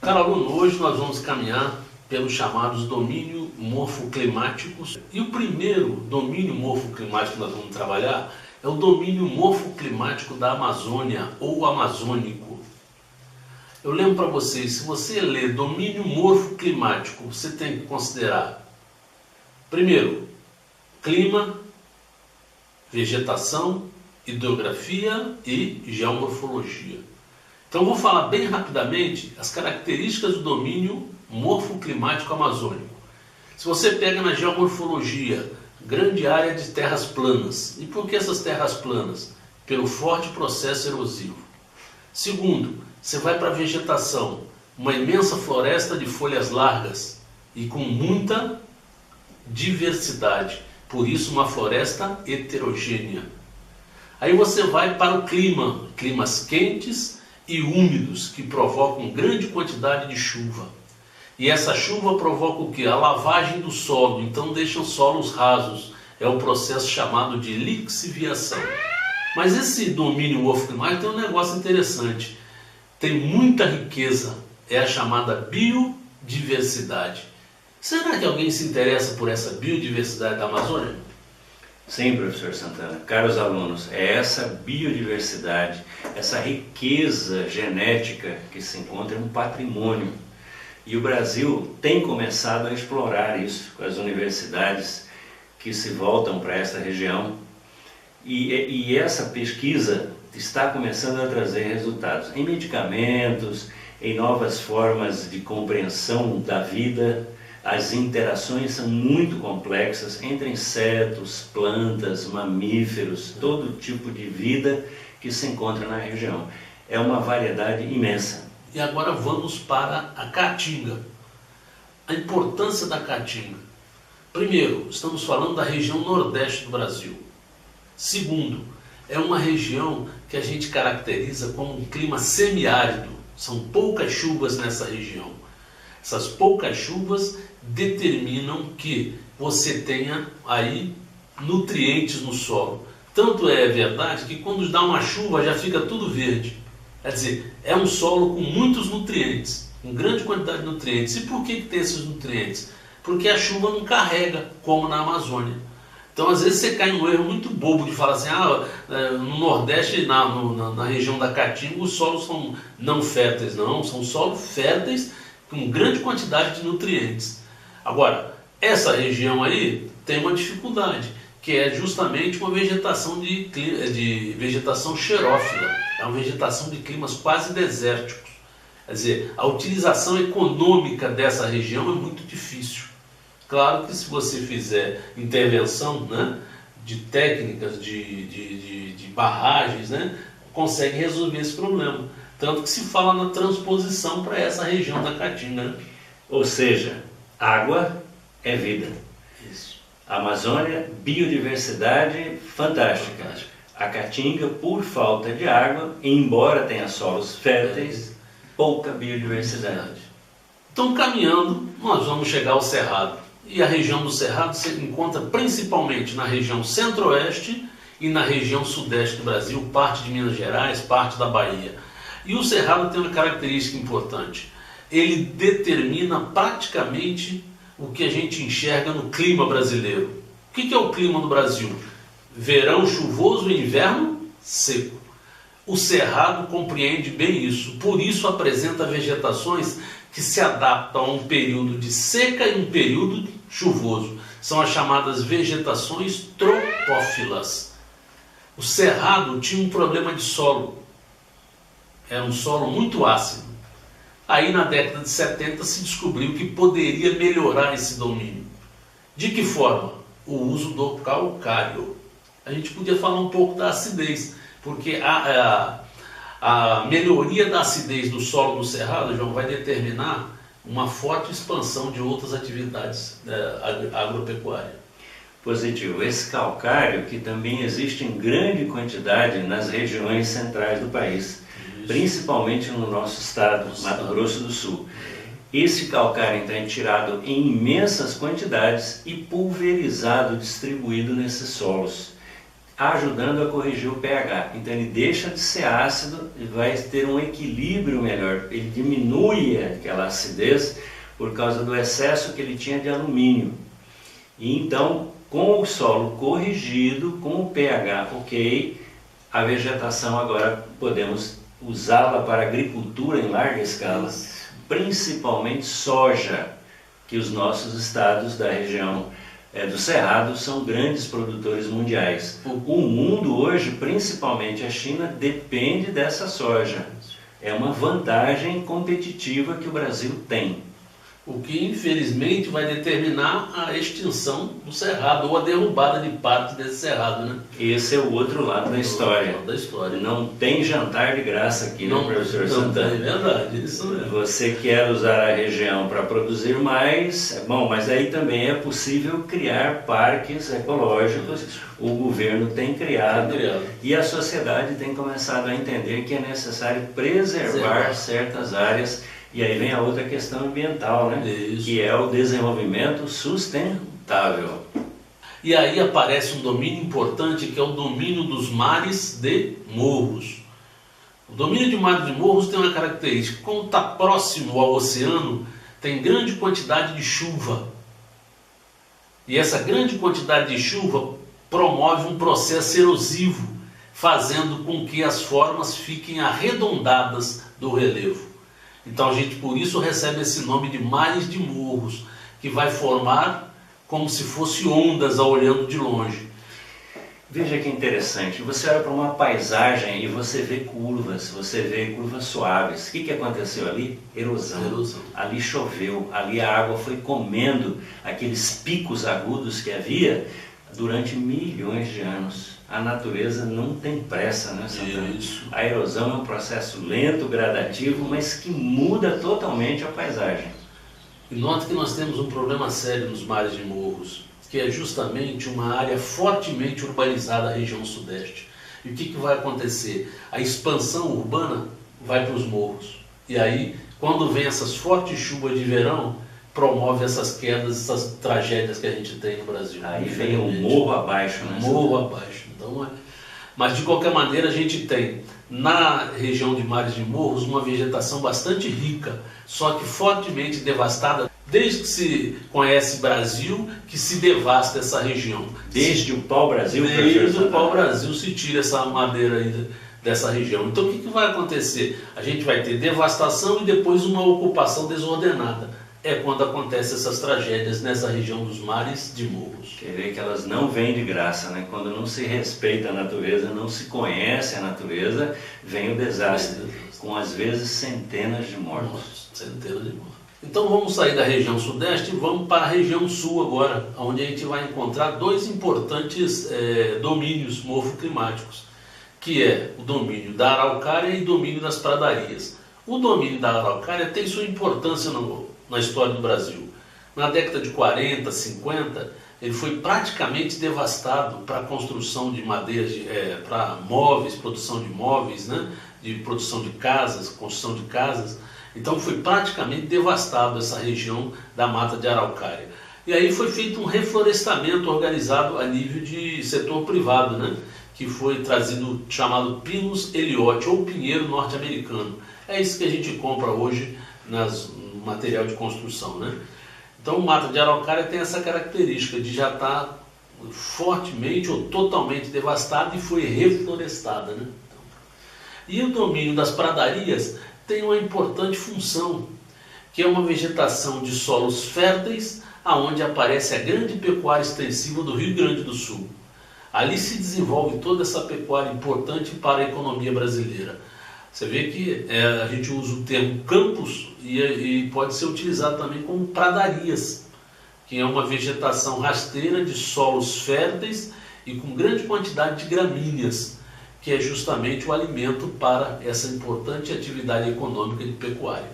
Caro aluno, hoje nós vamos caminhar pelos chamados domínios morfoclimáticos. E o primeiro domínio morfoclimático que nós vamos trabalhar é o domínio morfoclimático da Amazônia, ou amazônico. Eu lembro para vocês, se você ler domínio morfoclimático, você tem que considerar, primeiro, clima, vegetação, hidrografia e geomorfologia. Então eu vou falar bem rapidamente as características do domínio morfoclimático amazônico. Se você pega na geomorfologia, grande área de terras planas. E por que essas terras planas? Pelo forte processo erosivo. Segundo, você vai para a vegetação, uma imensa floresta de folhas largas e com muita diversidade. Por isso uma floresta heterogênea. Aí você vai para o clima, climas quentes e úmidos que provocam grande quantidade de chuva. E essa chuva provoca o que? A lavagem do solo, então deixa os solos rasos. É o processo chamado de lixiviação. Mas esse domínio morfoclimático tem um negócio interessante. Tem muita riqueza, é a chamada biodiversidade. Será que alguém se interessa por essa biodiversidade da Amazônia? Sim, professor Santana. Caros alunos, é essa biodiversidade, essa riqueza genética que se encontra em um patrimônio. E o Brasil tem começado a explorar isso com as universidades que se voltam para essa região. E essa pesquisa está começando a trazer resultados em medicamentos, em novas formas de compreensão da vida. As interações são muito complexas entre insetos, plantas, mamíferos, todo tipo de vida que se encontra na região. É uma variedade imensa. E agora vamos para a caatinga. A importância da caatinga. Primeiro, estamos falando da região nordeste do Brasil. Segundo, é uma região que a gente caracteriza como um clima semiárido. São poucas chuvas nessa região. Essas poucas chuvas determinam que você tenha aí nutrientes no solo. Tanto é verdade que quando dá uma chuva já fica tudo verde. Quer dizer, é um solo com muitos nutrientes, com grande quantidade de nutrientes. E por que tem esses nutrientes? Porque a chuva não carrega, como na Amazônia. Então, às vezes, você cai num erro muito bobo de falar assim, no Nordeste, na região da Caatinga, os solos são não férteis. Não, são solos férteis com grande quantidade de nutrientes. Agora, essa região aí tem uma dificuldade, que é justamente uma vegetação de vegetação xerófila. É uma vegetação de climas quase desérticos. Quer dizer, a utilização econômica dessa região é muito difícil. Claro que se você fizer intervenção, né, de técnicas, de barragens, né, consegue resolver esse problema. Tanto que se fala na transposição para essa região da Caatinga. Né? Ou seja, água é vida. Isso. A Amazônia, biodiversidade fantástica. A Caatinga, por falta de água, embora tenha solos férteis, pouca biodiversidade. Então, caminhando, nós vamos chegar ao Cerrado. E a região do Cerrado se encontra principalmente na região centro-oeste e na região sudeste do Brasil, parte de Minas Gerais, parte da Bahia. E o Cerrado tem uma característica importante. Ele determina praticamente o que a gente enxerga no clima brasileiro. O que é o clima do Brasil? Verão chuvoso e inverno seco. O Cerrado compreende bem isso. Por isso apresenta vegetações que se adaptam a um período de seca e um período chuvoso. São as chamadas vegetações tropófilas. O Cerrado tinha um problema de solo. Era um solo muito ácido. Aí na década de 70 se descobriu que poderia melhorar esse domínio. De que forma? O uso do calcário. A gente podia falar um pouco da acidez, porque a melhoria da acidez do solo do Cerrado, João, vai determinar uma forte expansão de outras atividades agropecuárias. Positivo. Esse calcário que também existe em grande quantidade nas regiões centrais do país. Isso. Principalmente no nosso estado, Mato Grosso do Sul. Esse calcário então é tirado em imensas quantidades e pulverizado, distribuído nesses solos. ajudando a corrigir o pH. Então ele deixa de ser ácido e vai ter um equilíbrio melhor. Ele diminui aquela acidez por causa do excesso que ele tinha de alumínio. E então, com o solo corrigido, com o pH ok, a vegetação agora podemos usá-la para agricultura em larga escala, principalmente soja, que os nossos estados da região do Cerrado são grandes produtores mundiais. O mundo hoje, principalmente a China, depende dessa soja. É uma vantagem competitiva que o Brasil tem. O que infelizmente vai determinar a extinção do cerrado ou a derrubada de parte desse cerrado, né? Esse é o outro lado da história. Não tem jantar de graça aqui, né, professor Santana? É verdade, isso mesmo. Você quer usar a região para produzir mais, bom, mas aí também é possível criar parques ecológicos. O governo tem criado e a sociedade tem começado a entender que é necessário preservar certas áreas. E aí vem a outra questão ambiental, né? Isso. Que é o desenvolvimento sustentável. E aí aparece um domínio importante, que é o domínio dos mares de morros. O domínio de mares de morros tem uma característica: como está próximo ao oceano, tem grande quantidade de chuva. E essa grande quantidade de chuva promove um processo erosivo, fazendo com que as formas fiquem arredondadas do relevo. Então a gente por isso recebe esse nome de mares de morros, que vai formar como se fosse ondas olhando de longe. Veja que interessante, você olha para uma paisagem e você vê curvas suaves. O que aconteceu ali? Erosão. Ali choveu, ali a água foi comendo aqueles picos agudos que havia durante milhões de anos. A natureza não tem pressa, né, Santana? A erosão é um processo lento, gradativo, mas que muda totalmente a paisagem. E note que nós temos um problema sério nos mares de morros, que é justamente uma área fortemente urbanizada, a região sudeste. E o que vai acontecer? A expansão urbana vai para os morros. E aí, quando vem essas fortes chuvas de verão, promove essas quedas, essas tragédias que a gente tem no Brasil. Aí vem o morro abaixo, né? Morro abaixo. Então, mas de qualquer maneira a gente tem na região de mares de morros uma vegetação bastante rica, só que fortemente devastada. Desde que se conhece Brasil, que se devasta essa região. Desde o pau-brasil? Desde o pau-brasil se tira essa madeira aí dessa região. Então o que vai acontecer? A gente vai ter devastação e depois uma ocupação desordenada. É quando acontecem essas tragédias nessa região dos mares de morros. Quer ver que elas não vêm de graça, né? Quando não se respeita a natureza, não se conhece a natureza, vem o desastre, com às vezes centenas de mortos. Centenas de mortos. Então vamos sair da região sudeste e vamos para a região sul agora, onde a gente vai encontrar dois importantes domínios morfoclimáticos, que é o domínio da araucária e o domínio das pradarias. O domínio da araucária tem sua importância na história do Brasil. Na década de 40, 50, ele foi praticamente devastado para a construção de madeiras, para móveis, produção de móveis, né? De produção de casas, construção de casas. Então foi praticamente devastado essa região da mata de araucária. E aí foi feito um reflorestamento organizado a nível de setor privado, né? Que foi trazido, chamado Pinus ellioti, ou pinheiro norte-americano. É isso que a gente compra hoje no material de construção, né? Então, mata de araucária tem essa característica de já estar fortemente ou totalmente devastada e foi reflorestada, né? E o domínio das pradarias tem uma importante função, que é uma vegetação de solos férteis, aonde aparece a grande pecuária extensiva do Rio Grande do Sul. Ali se desenvolve toda essa pecuária importante para a economia brasileira. Você vê que a gente usa o termo campos e pode ser utilizado também como pradarias, que é uma vegetação rasteira de solos férteis e com grande quantidade de gramíneas, que é justamente o alimento para essa importante atividade econômica de pecuária.